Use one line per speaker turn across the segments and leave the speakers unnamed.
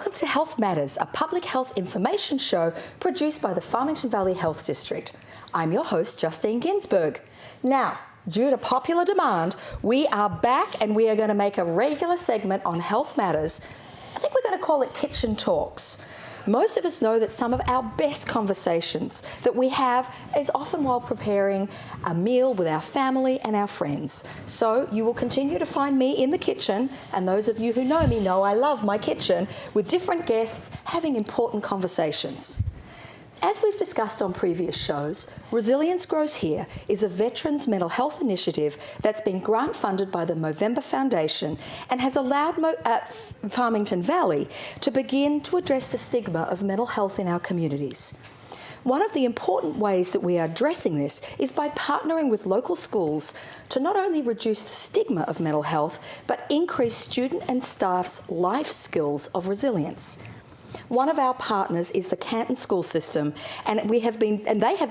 Welcome to Health Matters, a public health information show produced by the Farmington Valley Health District. I'm your host, Justine Ginsberg. Now, due to popular demand, we are back and we are going to make a regular segment on Health Matters. I think we're going to call it Kitchen Talks. Most of us know that some of our best conversations that we have is often while preparing a meal with our family and our friends. So you will continue to find me in the kitchen, and those of you who know me know I love my kitchen, with different guests having important conversations. As we've discussed on previous shows, Resilience Grows Here is a veterans' mental health initiative that's been grant funded by the Movember Foundation and has allowed Farmington Valley to begin to address the stigma of mental health in our communities. One of the important ways that we are addressing this is by partnering with local schools to not only reduce the stigma of mental health, but increase student and staff's life skills of resilience. One of our partners is the Canton School System, and they have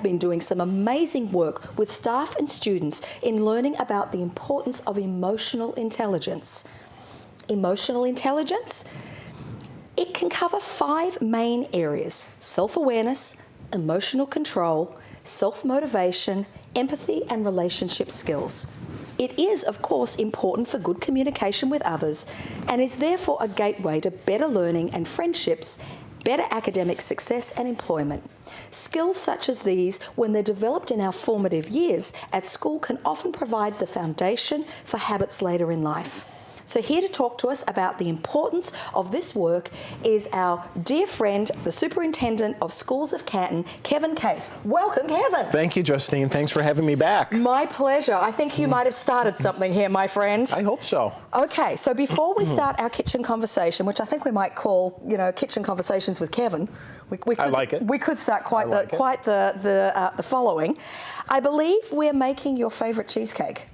been doing some amazing work with staff and students in learning about the importance of emotional intelligence. Emotional intelligence? It can cover 5 main areas: self-awareness, emotional control, self-motivation, empathy, and relationship skills. It is, of course, important for good communication with others and is therefore a gateway to better learning and friendships, better academic success and employment. Skills such as these, when they're developed in our formative years at school, can often provide the foundation for habits later in life. So here to talk to us about the importance of this work is our dear friend, the Superintendent of Schools of Canton, Kevin Case. Welcome, Kevin.
Thank you, Justine. Thanks for having me back.
My pleasure. I think you might have started something here, my friend.
I hope so.
Okay, so before we start our kitchen conversation, which I think we might call, Kitchen Conversations with Kevin, we could,
I like it.
We could start quite the following. I believe we're making your favourite cheesecake.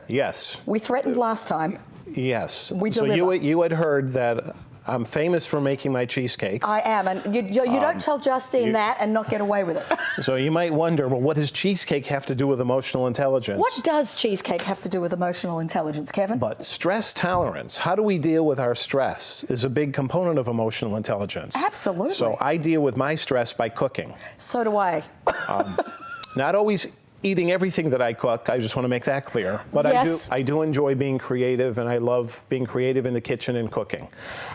Yes.
We threatened last time.
Yes.
We deliver.
So you had heard that I'm famous for making my cheesecakes.
I am, and you don't tell Justine that and not get away with it.
So you might wonder, well, what does cheesecake have to do with emotional intelligence?
What does cheesecake have to do with emotional intelligence, Kevin?
But stress tolerance, how do we deal with our stress, is a big component of emotional intelligence.
Absolutely.
So I deal with my stress by cooking.
So do I.
Not always eating everything that I cook, I just want to make that clear. But
yes.
I do enjoy being creative, and I love being creative in the kitchen and cooking.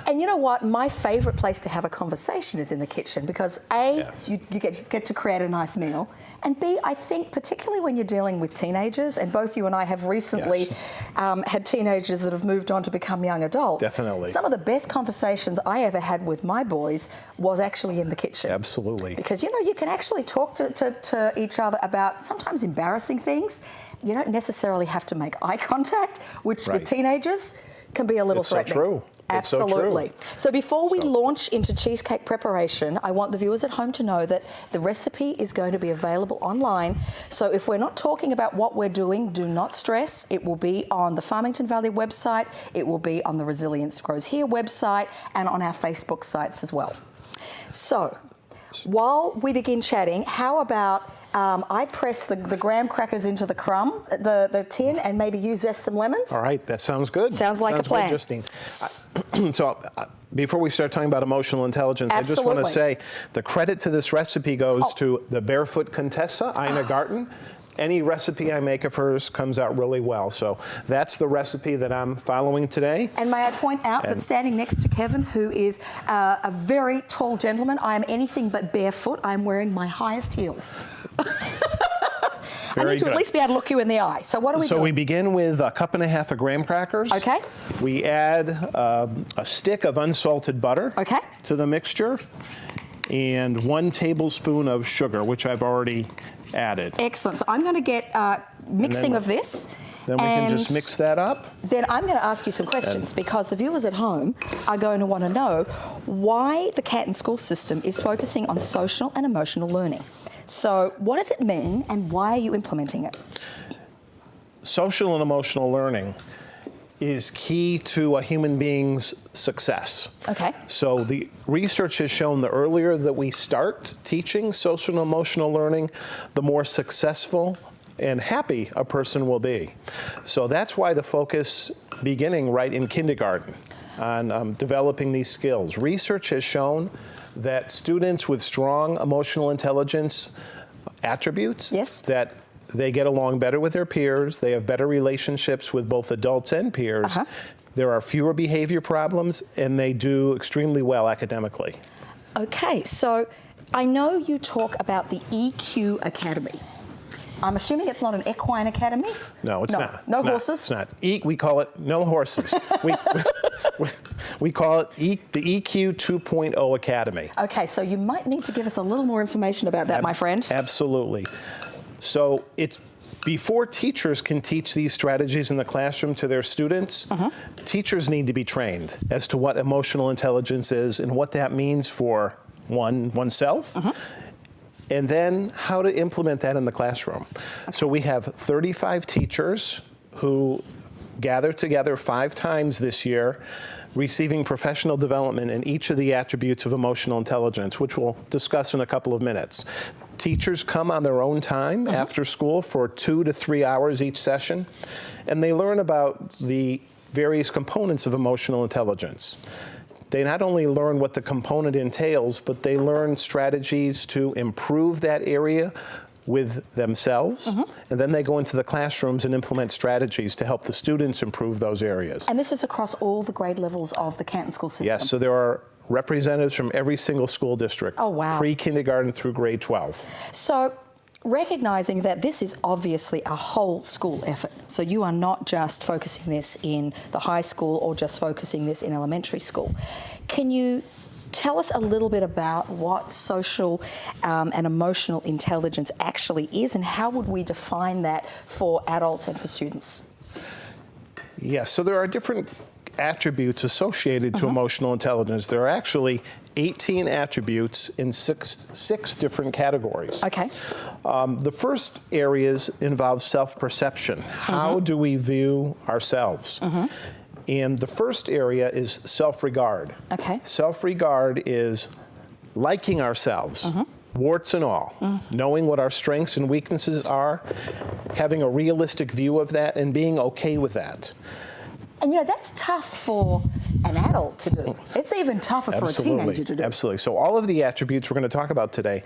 And you know what? My favourite place to have a conversation is in the kitchen because A,
yes.
you get to create a nice meal, and B, I think particularly when you're dealing with teenagers, and both you and I have recently had teenagers that have moved on to become young adults.
Definitely.
Some of the best conversations I ever had with my boys was actually in the kitchen.
Absolutely.
Because, you can actually talk to each other about sometimes embarrassing things. You don't necessarily have to make eye contact, which with teenagers can be a little threatening.
So true.
Absolutely.
It's so true.
So before we launch into cheesecake preparation, I want the viewers at home to know that the recipe is going to be available online. So if we're not talking about what we're doing, do not stress. It will be on the Farmington Valley website, it will be on the Resilience Grows Here website, and on our Facebook sites as well. So while we begin chatting, how about I press the graham crackers into the the tin, and maybe you zest some lemons?
All right, that sounds good.
Sounds like a plan.
Interesting. So before we start talking about emotional intelligence, I just want to say the credit to this recipe goes to the Barefoot Contessa, Ina Garten. Any recipe I make of hers comes out really well. So that's the recipe that I'm following today.
And may I point out that standing next to Kevin, who is a very tall gentleman, I am anything but barefoot. I'm wearing my highest heels. I need to at least be able to look you in the eye. So what do we do?
So we begin with 1.5 cups of graham crackers.
Okay.
We add a stick of unsalted butter to the mixture, and 1 tablespoon of sugar, which I've already added.
Excellent. So I'm going to get mixing of this.
Then we can just mix that up.
Then I'm going to ask you some questions because the viewers at home are going to want to know why the Canton School System is focusing on social and emotional learning. So what does it mean and why are you implementing it?
Social and emotional learning is key to a human being's success.
Okay.
So the research has shown the earlier that we start teaching social and emotional learning, the more successful and happy a person will be. So that's why the focus beginning right in kindergarten. on developing these skills. Research has shown that students with strong emotional intelligence attributes,
yes,
that they get along better with their peers, they have better relationships with both adults and peers, there are fewer behavior problems, and they do extremely well academically.
Okay, so I know you talk about the EQ Academy. I'm assuming it's not an equine academy?
No, it's not.
No horses?
It's not. We call it, no horses. we call it the EQ 2.0 Academy.
Okay, so you might need to give us a little more information about that, my friend.
Absolutely. So it's before teachers can teach these strategies in the classroom to their students, teachers need to be trained as to what emotional intelligence is and what that means for oneself, and then how to implement that in the classroom. So we have 35 teachers who gather together 5 times this year, receiving professional development in each of the attributes of emotional intelligence, which we'll discuss in a couple of minutes. Teachers come on their own time after school for 2 to 3 hours each session, and they learn about the various components of emotional intelligence. They not only learn what the component entails, but they learn strategies to improve that area with themselves, and then they go into the classrooms and implement strategies to help the students improve those areas.
And this is across all the grade levels of the Canton school system?
Yes, so there are representatives from every single school district, pre-kindergarten through grade 12.
So, recognizing that this is obviously a whole school effort, so you are not just focusing this in the high school or just focusing this in elementary school, can you tell us a little bit about what social and emotional intelligence actually is, and how would we define that for adults and for students?
Yes, so there are different attributes associated to emotional intelligence. There are actually 18 attributes in six different categories.
Okay.
The first areas involve self-perception. How do we view ourselves? And the first area is self-regard.
Okay.
Self-regard is liking ourselves, warts and all, knowing what our strengths and weaknesses are, having a realistic view of that, and being okay with that.
And you know, that's tough for an adult to do. It's even tougher for a teenager to do.
Absolutely. So all of the attributes we're going to talk about today,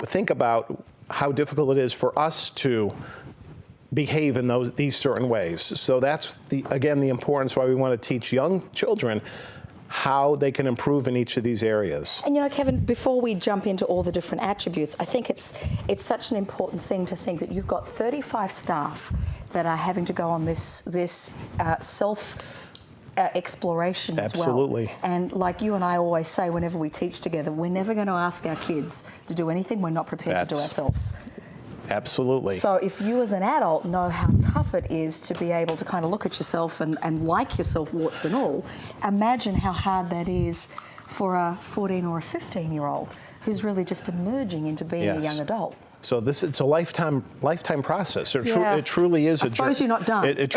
think about how difficult it is for us to behave in these certain ways. So that's, again, the importance why we want to teach young children how they can improve in each of these areas.
And you know, Kevin, before we jump into all the different attributes, I think it's such an important thing to think that you've got 35 staff that are having to go on this self exploration as well.
Absolutely.
And like you and I always say whenever we teach together, we're never going to ask our kids to do anything we're not prepared to do ourselves.
Absolutely.
So if you as an adult know how tough it is to be able to kind of look at yourself and like yourself, warts and all, imagine how hard that is for a 14 or a 15-year-old who's really just emerging into being a young adult.
So it's a lifetime process. It truly is a journey.
I suppose you're not done.
It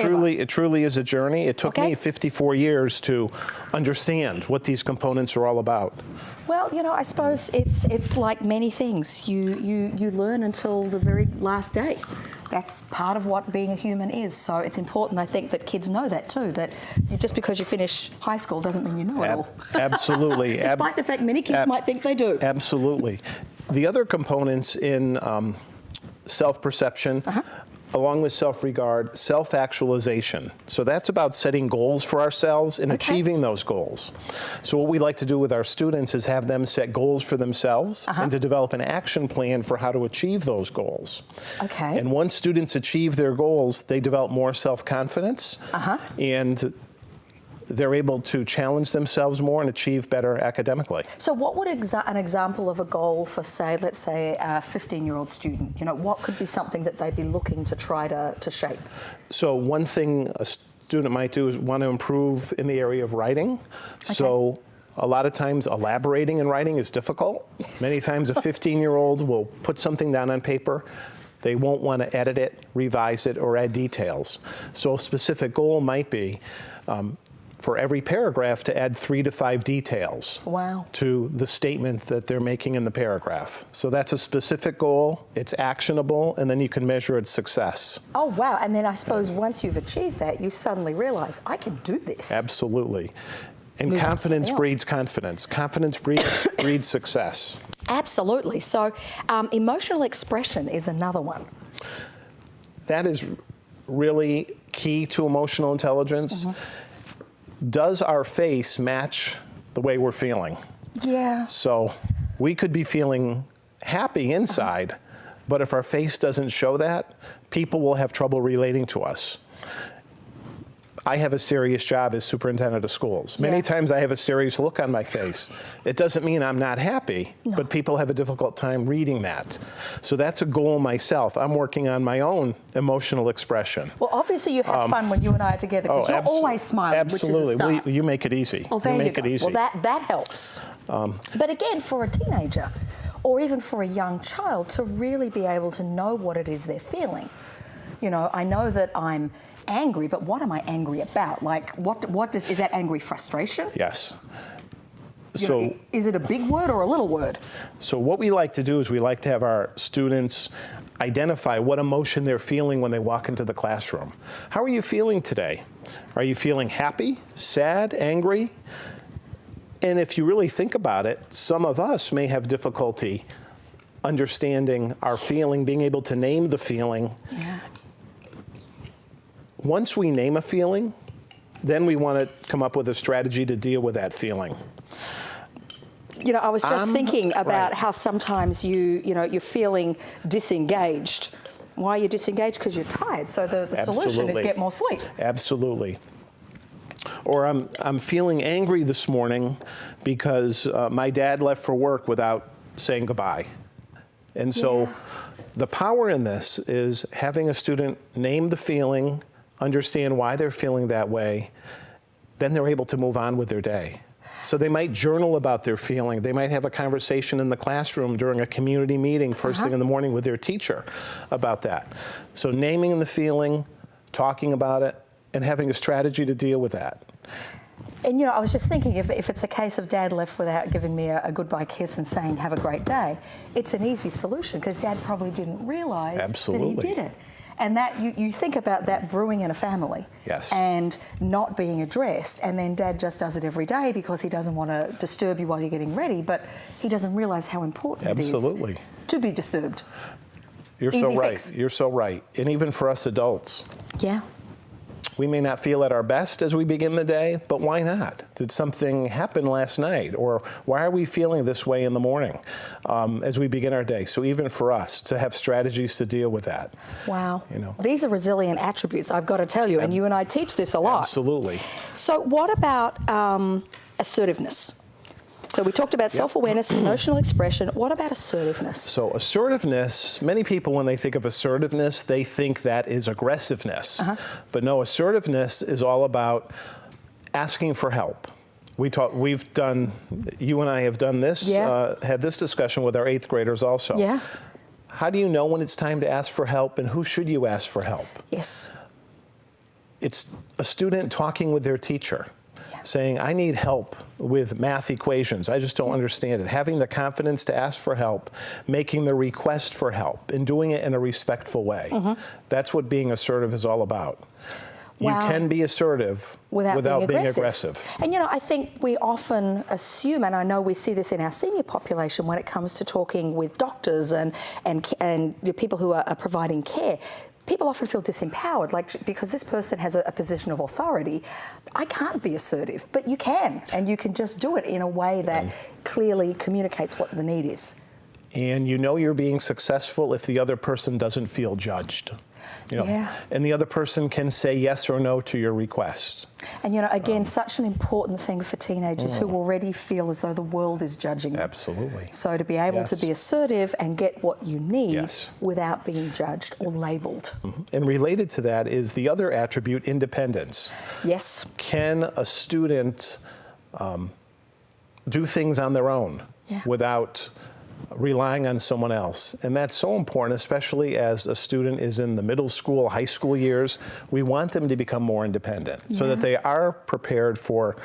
truly is a journey. It took me 54 years to understand what these components are all about.
Well, you know, I suppose it's like many things. You learn until the very last day. That's part of what being a human is. So it's important, I think, that kids know that too, that just because you finish high school doesn't mean you know it all.
Absolutely.
Despite the fact many kids might think they do.
Absolutely. The other components in self-perception, along with self-regard, self-actualization. So that's about setting goals for ourselves and achieving those goals. So what we like to do with our students is have them set goals for themselves and to develop an action plan for how to achieve those goals.
Okay.
And once students achieve their goals, they develop more self-confidence and they're able to challenge themselves more and achieve better academically.
So what would an example of a goal for, say, let's say a 15-year-old student, you know, what could be something that they'd be looking to try to shape? So
one thing a student might do is want to improve in the area of writing. So a lot of times elaborating in writing is difficult. Many times a 15-year-old will put something down on paper. They won't want to edit it, revise it, or add details. So a specific goal might be, for every paragraph to add 3 to 5 details
Wow.
to the statement that they're making in the paragraph. So that's a specific goal, it's actionable, and then you can measure its success.
Oh, wow. And then I suppose once you've achieved that, you suddenly realize, I can do this.
Absolutely. And
Move on to
confidence
something else.
breeds confidence. Confidence breeds success.
Absolutely. So emotional expression is another one.
That is really key to emotional intelligence. Does our face match the way we're feeling?
Yeah.
So we could be feeling happy inside, but if our face doesn't show that, people will have trouble relating to us. I have a serious job as superintendent of schools. Many times I have a serious look on my face. It doesn't mean I'm not happy, but people have a difficult time reading that. So that's a goal myself. I'm working on my own emotional expression.
Well, obviously you have fun when you and I are together because you're always smiling,
absolutely.
which is a start.
You make it easy.
Well, there
you make
go.
it easy.
Well, that helps. But again, for a teenager or even for a young child to really be able to know what it is they're feeling. You know, I know that I'm angry, but what am I angry about? Like, is that angry frustration?
Yes.
You know, is it a big word or a little word?
So what we like to do is we like to have our students identify what emotion they're feeling when they walk into the classroom. How are you feeling today? Are you feeling happy, sad, angry? And if you really think about it, some of us may have difficulty understanding our feeling, being able to name the feeling.
Yeah.
Once we name a feeling, then we want to come up with a strategy to deal with that feeling.
You know, I was just thinking about how sometimes you're feeling disengaged. Why are you disengaged? Because you're tired. So the solution is get more sleep.
Absolutely. Or I'm feeling angry this morning because my dad left for work without saying goodbye. And so the power in this is having a student name the feeling, understand why they're feeling that way, then they're able to move on with their day. So they might journal about their feeling. They might have a conversation in the classroom during a community meeting first thing in the morning with their teacher about that. So naming the feeling, talking about it, and having a strategy to deal with that.
And, you know, I was just thinking, if it's a case of Dad left without giving me a goodbye kiss and saying, have a great day, it's an easy solution because Dad probably didn't realise that he did it. And that you think about that brewing in a family and not being addressed, and then Dad just does it every day because he doesn't want to disturb you while you're getting ready, but he doesn't realise how important it is to be disturbed.
You're so right. You're so right. And even for us adults.
Yeah.
We may not feel at our best as we begin the day, but why not? Did something happen last night? Or why are we feeling this way in the morning as we begin our day? So even for us to have strategies to deal with that.
Wow.
You know.
These are resilient attributes, I've got to tell you, and you and I teach this a lot.
Absolutely.
So what about assertiveness? So we talked about self-awareness, emotional expression. What about assertiveness?
So assertiveness, many people when they think of assertiveness, they think that is aggressiveness. But no, assertiveness is all about asking for help. We've done, you and I have done this, had this discussion with our 8th graders also.
Yeah.
How do you know when it's time to ask for help, and who should you ask for help?
Yes.
It's a student talking with their teacher. Saying, I need help with math equations. I just don't understand it. Having the confidence to ask for help, making the request for help, and doing it in a respectful way. That's what being assertive is all about. You can be assertive without being aggressive.
And, you know, I think we often assume, and I know we see this in our senior population when it comes to talking with doctors and people who are providing care, people often feel disempowered, like because this person has a position of authority, I can't be assertive, but you can, and you can just do it in a way that clearly communicates what the need is.
And you know you're being successful if the other person doesn't feel judged. You know, and the other person can say yes or no to your request. And, you know, again, such an important thing for teenagers who already feel as though the world is judging. Absolutely. So to be able to be assertive and get what you need without being judged or labelled. And related to that is the other attribute, independence. Yes. Can a student do things on their own without relying on someone else. And that's so important, especially as a student is in the middle school, high school years. We want them to become more independent so that they are prepared for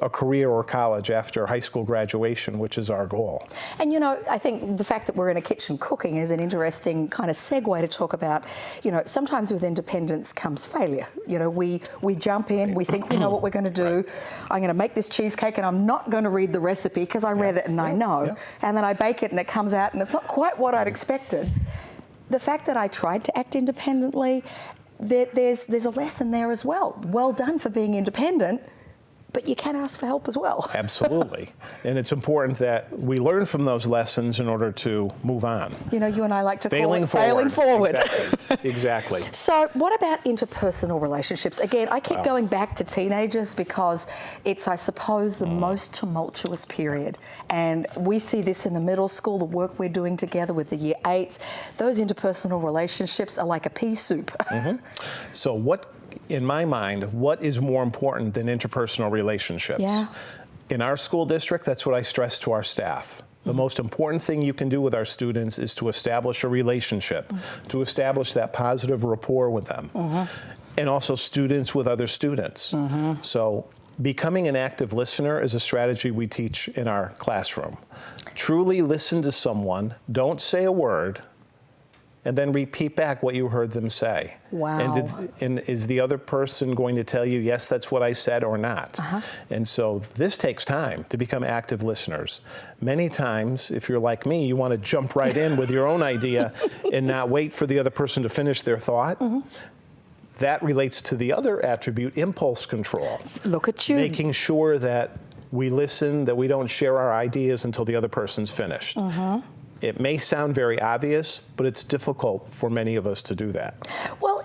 a career or college after high school graduation, which is our goal.
And you know, I think the fact that we're in a kitchen cooking is an interesting kind of segue to talk about, you know, sometimes with independence comes failure. You know, we jump in, we think we know what we're going to do. I'm going to make this cheesecake and I'm not going to read the recipe because I read it and I know. And then I bake it and it comes out and it's not quite what I'd expected. The fact that I tried to act independently, there's a lesson there as well. Well done for being independent. But you can ask for help as well.
Absolutely. And it's important that we learn from those lessons in order to move on.
You know, you and I like to call it failing forward.
Exactly. Exactly.
So what about interpersonal relationships? Again, I keep going back to teenagers because it's, I suppose, the most tumultuous period. And we see this in the middle school, the work we're doing together with the year 8s. Those interpersonal relationships are like a pea soup.
So what, in my mind, what is more important than interpersonal relationships? In our school district, that's what I stress to our staff. The most important thing you can do with our students is to establish a relationship, to establish that positive rapport with them, and also students with other students. So becoming an active listener is a strategy we teach in our classroom. Truly listen to someone, don't say a word, and then repeat back what you heard them say.
Wow.
And is the other person going to tell you, yes, that's what I said, or not? And so this takes time to become active listeners. Many times, if you're like me, you want to jump right in with your own idea and not wait for the other person to finish their thought. That relates to the other attribute, impulse control.
Look at you.
Making sure that we listen, that we don't share our ideas until the other person's finished. It may sound very obvious, but it's difficult for many of us to do that.
Well,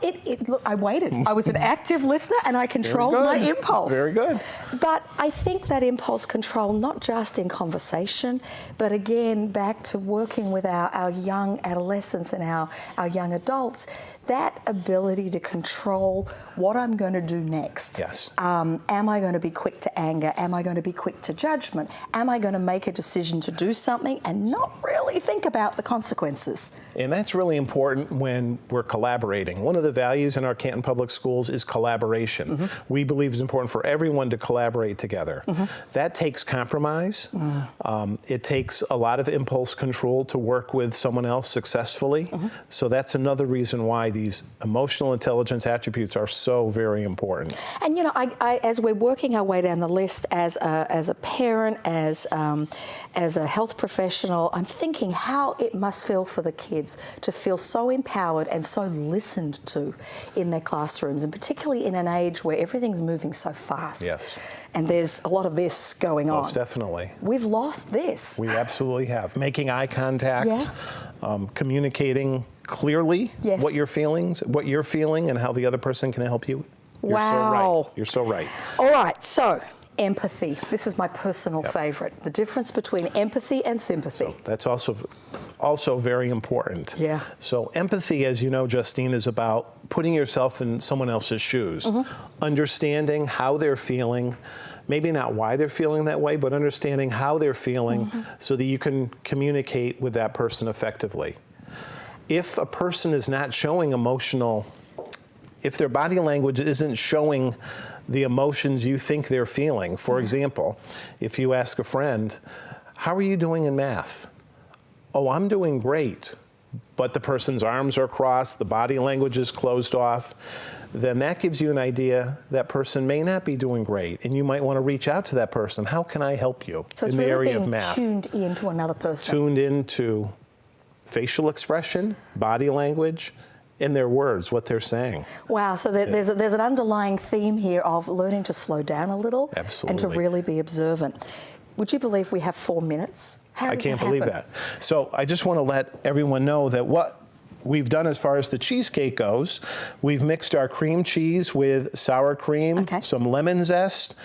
look, I waited. I was an active listener and I controlled my impulse.
Very good.
But I think that impulse control, not just in conversation, but again, back to working with our young adolescents and our young adults, that ability to control what I'm going to do next.
Yes.
Am I going to be quick to anger? Am I going to be quick to judgment? Am I going to make a decision to do something and not really think about the consequences?
And that's really important when we're collaborating. One of the values in our Canton Public Schools is collaboration. We believe it's important for everyone to collaborate together. That takes compromise. It takes a lot of impulse control to work with someone else successfully. So that's another reason why these emotional intelligence attributes are so very important.
And you know, I as we're working our way down the list, as a parent, as a health professional, I'm thinking how it must feel for the kids to feel so empowered and so listened to in their classrooms, and particularly in an age where everything's moving so fast.
Yes.
And there's a lot of this going on.
Most definitely.
We've lost this.
We absolutely have. Making eye contact, communicating clearly what you're feeling, and how the other person can help you. You're so right. You're so right.
All right, so empathy. This is my personal favorite. The difference between empathy and sympathy.
So that's also very important.
Yeah.
So empathy, as you know, Justine, is about putting yourself in someone else's shoes, understanding how they're feeling, maybe not why they're feeling that way, but understanding how they're feeling so that you can communicate with that person effectively. If a person is not showing if their body language isn't showing the emotions you think they're feeling, for example, if you ask a friend, how are you doing in math? Oh, I'm doing great, but the person's arms are crossed, the body language is closed off, then that gives you an idea that person may not be doing great, and you might want to reach out to that person. How can I help you in the area of math?
So it's really being tuned into another person.
Tuned into facial expression, body language, and their words, what they're saying.
Wow, so there's an underlying theme here of learning to slow down a little and to really be observant. Would you believe we have 4 minutes?
I can't believe that. So I just want to let everyone know that what we've done as far as the cheesecake goes, we've mixed our cream cheese with sour cream, some lemon zest,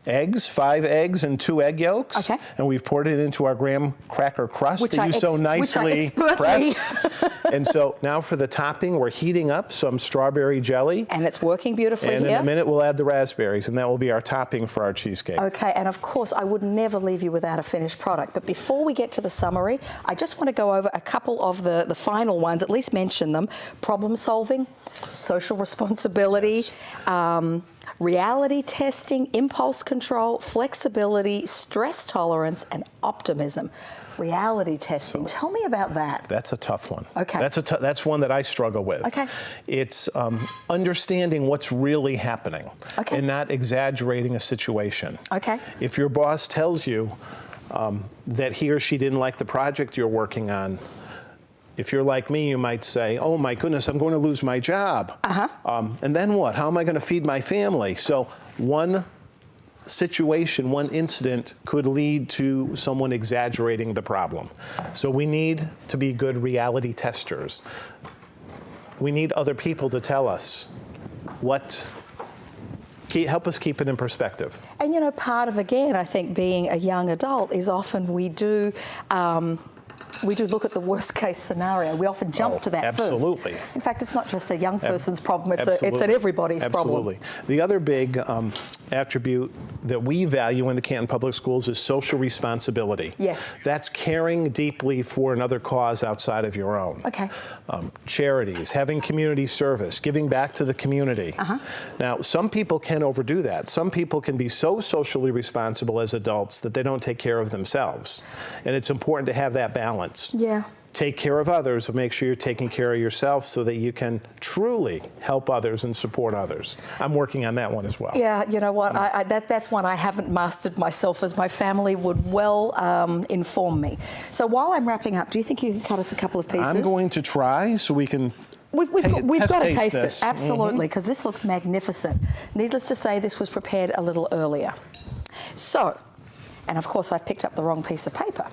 eggs, 5 eggs and 2 egg yolks.
Okay.
And we've poured it into our graham cracker crust that you so nicely
expertly
pressed. And so now for the topping, we're heating up some strawberry jelly.
And it's working beautifully
and
here.
In a minute, we'll add the raspberries, and that will be our topping for our cheesecake.
Okay, and of course, I would never leave you without a finished product. But before we get to the summary, I just want to go over a couple of the final ones, at least mention them. Problem solving, social responsibility,
yes.
Reality testing, impulse control, flexibility, stress tolerance, and optimism. Reality testing. Tell me about that.
That's a tough one.
Okay.
That's one that I struggle with.
Okay.
It's understanding what's really happening and not exaggerating a situation.
Okay.
If your boss tells you that he or she didn't like the project you're working on, if you're like me, you might say, oh my goodness, I'm going to lose my job. And then what? How am I going to feed my family? So one situation, one incident could lead to someone exaggerating the problem. So we need to be good reality testers. We need other people to tell us help us keep it in perspective.
And you know, part of, again, I think being a young adult is often we do look at the worst case scenario. We often jump to that
absolutely.
first. In fact, it's not just a young person's problem, it's
absolutely.
an everybody's
absolutely.
problem.
The other big attribute that we value in the Canton Public Schools is social responsibility.
Yes.
That's caring deeply for another cause outside of your own.
Okay.
Charities, having community service, giving back to the community. Now, some people can overdo that. Some people can be so socially responsible as adults that they don't take care of themselves. And it's important to have that balance.
Yeah.
Take care of others, but make sure you're taking care of yourself so that you can truly help others and support others. I'm working on that one as well.
Yeah, you know what, that's one I haven't mastered myself, as my family would well inform me. So while I'm wrapping up, do you think you can cut us a couple of pieces?
I'm going to try so we can
We've got to taste
this.
it, absolutely, because this looks magnificent. Needless to say, this was prepared a little earlier. So, and of course I've picked up the wrong piece of paper.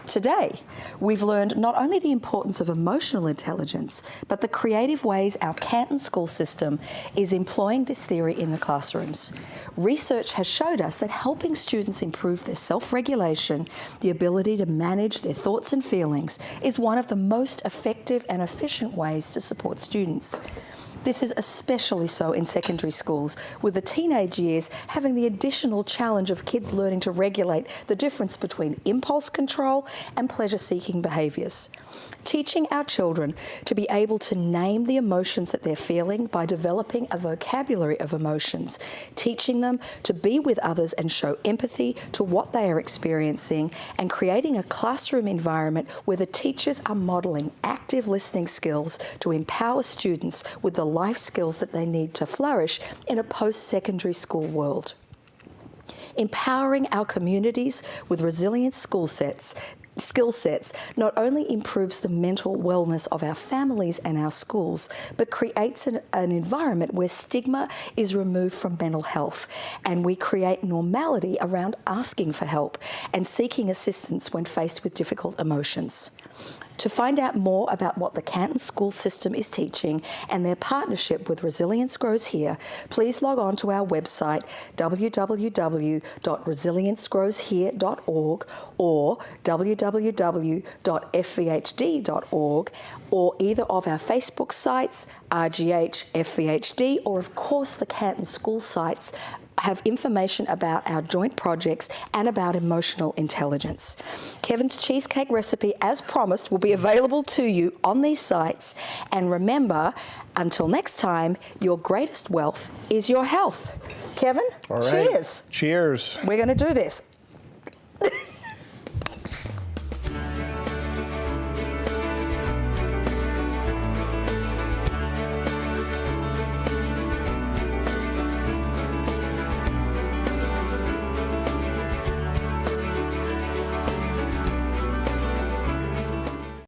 Today, we've learned not only the importance of emotional intelligence, but the creative ways our Canton school system is employing this theory in the classrooms. Research has showed us that helping students improve their self-regulation, the ability to manage their thoughts and feelings, is one of the most effective and efficient ways to support students. This is especially so in secondary schools, with the teenage years having the additional challenge of kids learning to regulate the difference between impulse control and pleasure-seeking behaviours. Teaching our children to be able to name the emotions that they're feeling by developing a vocabulary of emotions, teaching them to be with others and show empathy to what they are experiencing, and creating a classroom environment where the teachers are modelling active listening skills to empower students with the life skills that they need to flourish in a post-secondary school world. Empowering our communities with resilient skill sets not only improves the mental wellness of our families and our schools, but creates an environment where stigma is removed from mental health, and we create normality around asking for help and seeking assistance when faced with difficult emotions. To find out more about what the Canton school system is teaching and their partnership with Resilience Grows Here, please log on to our website www.resiliencegrowshere.org or www.fvhd.org, or either of our Facebook sites, RGH, FVHD, or of course the Canton school sites have information about our joint projects and about emotional intelligence. Kevin's cheesecake recipe, as promised, will be available to you on these sites. And remember, until next time, your greatest wealth is your health. Kevin,
all right.
Cheers.
Cheers.
We're going to do this.